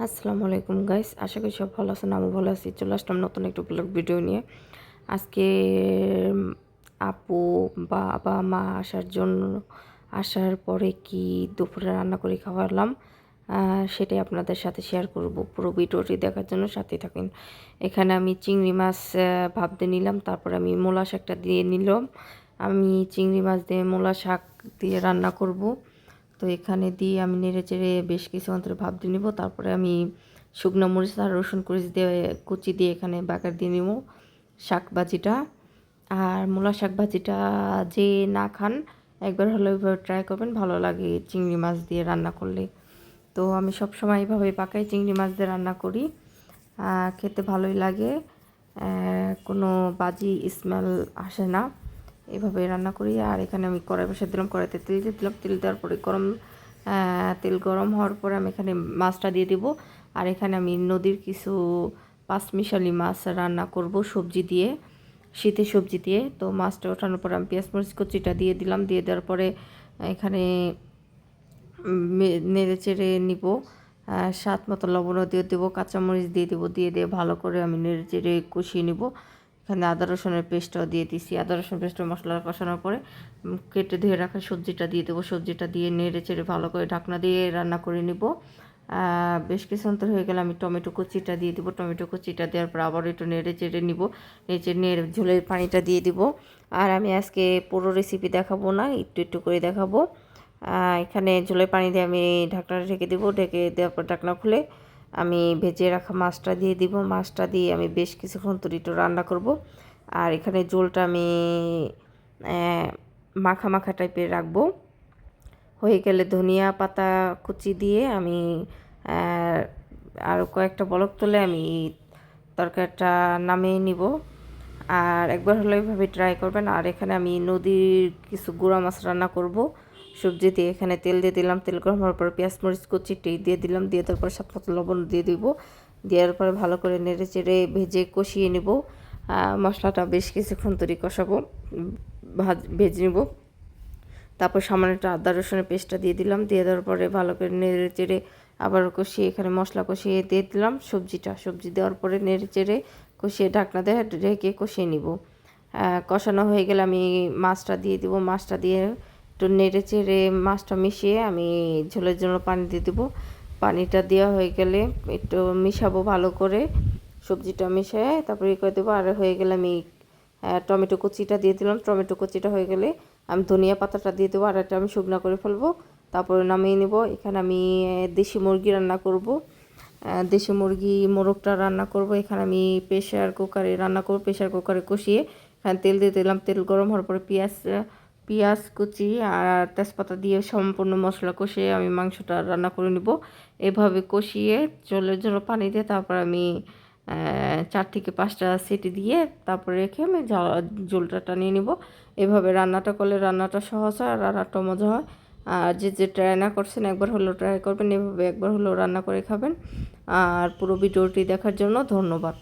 আসসালামু আলাইকুম গাইস, আশা করি সব ভালো আছেন। আমি ভালো আছি। চলে আসলাম নতুন একটা ব্লগ ভিডিও নিয়ে। আজকে আপু বাবা মা আসার পরে কি দুপুরে রান্না করে খাওয়ালাম সেটাই আপনাদের সাথে শেয়ার করব। পুরো ভিডিওটি দেখার জন্য সাথে থাকেন। এখানে আমি চিংড়ি মাছ ভাপতে নিলাম, তারপরে আমি মূলা শাকটা দিয়ে নিলাম। আমি চিংড়ি মাছ দিয়ে মূলা শাক দিয়ে রান্না করব। তো এখানে দিয়ে আমি নেড়ে চেড়ে বেশ কিছু অন্তরে ভাপ দিয়ে নিব। তারপরে আমি শুকনো মরিচ আর রসুন কুচি দিয়ে এখানে বাগার দিয়ে নিব শাক ভাজিটা। আর মূলা শাক ভাজিটা যে না খান একবার হলে ওইভাবে ট্রাই করবেন, ভালো লাগে চিংড়ি মাছ দিয়ে রান্না করলে। তো আমি সব সময় এইভাবে পাকাই চিংড়ি মাছ দিয়ে রান্না করি, খেতে ভালোই লাগে, কোনো বাজি স্মেল আসে না। এভাবে রান্না করি। আর এখানে আমি কড়াই বসে দিলাম, কড়াইতে তেল দিয়ে দিলাম, তেল দেওয়ার পরে তেল গরম হওয়ার পরে আমি এখানে মাছটা দিয়ে দেবো। আর এখানে আমি নদীর কিছু পাঁচমিশালি মাছ রান্না করব সবজি দিয়ে, শীতের সবজি দিয়ে। তো মাছটা ওঠানোর পরে আমি পেঁয়াজ মরিচ কুচিটা দিয়ে দিলাম। দিয়ে দেওয়ার পরে এখানে নেড়ে চেড়ে নিব, স্বাদ মতো লবণও দিয়ে দেবো, কাঁচামরিচ দিয়ে দেবো। দিয়ে ভালো করে আমি নেড়ে চেড়ে কষিয়ে নিব। এখানে আদা রসুনের পেস্টটাও দিয়ে দিছি। আদা রসুন পেস্টটা মশলা কষানোর পরে কেটে ধুয়ে রাখা সবজিটা দিয়ে দেবো। সবজিটা দিয়ে নেড়ে চেড়ে ভালো করে ঢাকনা দিয়ে রান্না করে নিব। বেশ কিছু অন্তর হয়ে গেলে আমি টমেটো কুচিটা দিয়ে দেবো। টমেটো কুচিটা দেওয়ার পর আবার একটু নেড়ে চেড়ে নিব। নেড়ে ঝোলের পানিটা দিয়ে দিব। আর আমি আজকে পুরো রেসিপি দেখাবো না, একটু একটু করে দেখাবো। এখানে ঝোলের পানি দিয়ে আমি ঢাকনাটা ঢেকে দেবো। ঢেকে দেওয়ার পর ঢাকনা খুলে আমি ভেজে রাখা মাছটা দিয়ে দিব। মাছটা দিয়ে আমি বেশ কিছুক্ষণ একটু রান্না করব। আর এখানে ঝোলটা আমি মাখা মাখা টাইপের রাখবো। হয়ে গেলে ধনিয়া পাতা কুচি দিয়ে আমি আরও কয়েকটা বলক তুলে আমি তরকারিটা নামিয়ে নিব। আর একবার হলে এইভাবে ট্রাই করবেন। আর এখানে আমি নদীর কিছু গুঁড়া মাছ রান্না করব সবজি দিয়ে। এখানে তেল দিয়ে দিলাম, তেল গরম হওয়ার পর পেঁয়াজ মরিচ কুচিটি দিয়ে দিলাম। দিয়ে তারপর স্বাদ মতো লবণ দিয়ে দিব। দেওয়ার পরে ভালো করে নেড়ে চেড়ে ভেজে কষিয়ে নেব। মশলাটা বেশ কিছুক্ষণ কষাবো, ভেজে নেব। তারপর সামান্য একটা আদা রসুনের পেস্টটা দিয়ে দিলাম। দিয়ে দেওয়ার পরে ভালো করে নেড়ে চেড়ে আবার কষিয়ে এখানে মশলা কষিয়ে দিয়ে দিলাম সবজি দেওয়ার পরে নেড়ে চেড়ে কষিয়ে ঢাকনা দিয়ে ঢেকে কষিয়ে নিব। কষানো হয়ে গেলে আমি মাছটা দিয়ে দিব। মাছটা দিয়ে একটু নেড়ে চেড়ে মাছটা মিশিয়ে আমি ঝোলের জন্য পানি দিয়ে দেবো। পানিটা দেওয়া হয়ে গেলে একটু মিশাবো ভালো করে, সবজিটা মিশিয়ে তারপরে করে দেবো। আর হয়ে গেলে আমি টমেটো কুচিটা দিয়ে দিলাম। টমেটো কুচিটা হয়ে গেলে আমি ধনিয়া পাতাটা দিয়ে দেবো। আর একটা আমি শুকনো করে ফেলবো, তারপরে নামিয়ে নেব। এখানে আমি দেশি মুরগি রান্না করব, দেশি মুরগি মোরগটা রান্না করব। এখানে আমি প্রেশার কুকারে রান্না করব। প্রেশার কুকারে কষিয়ে এখানে তেল দিয়ে দিলাম। তেল গরম হওয়ার পরে পেঁয়াজ কুচি আর তেজপাতা দিয়ে সম্পূর্ণ মশলা কষিয়ে আমি মাংসটা রান্না করে নেব। এভাবে কষিয়ে ঝোলের জন্য পানি দিয়ে তারপর আমি 4 থেকে 5টা সিটি দিয়ে তারপরে রেখে আমি ঝোলটা টানিয়ে নেব। এভাবে রান্নাটা করলে রান্নাটা সহজ হয় আর রান্নাটা মজা হয়। আর যে ট্রাই না করছেন একবার হলেও ট্রাই করবেন, এভাবে একবার হলেও রান্না করে খাবেন। আর পুরো ভিডিওটি দেখার জন্য ধন্যবাদ।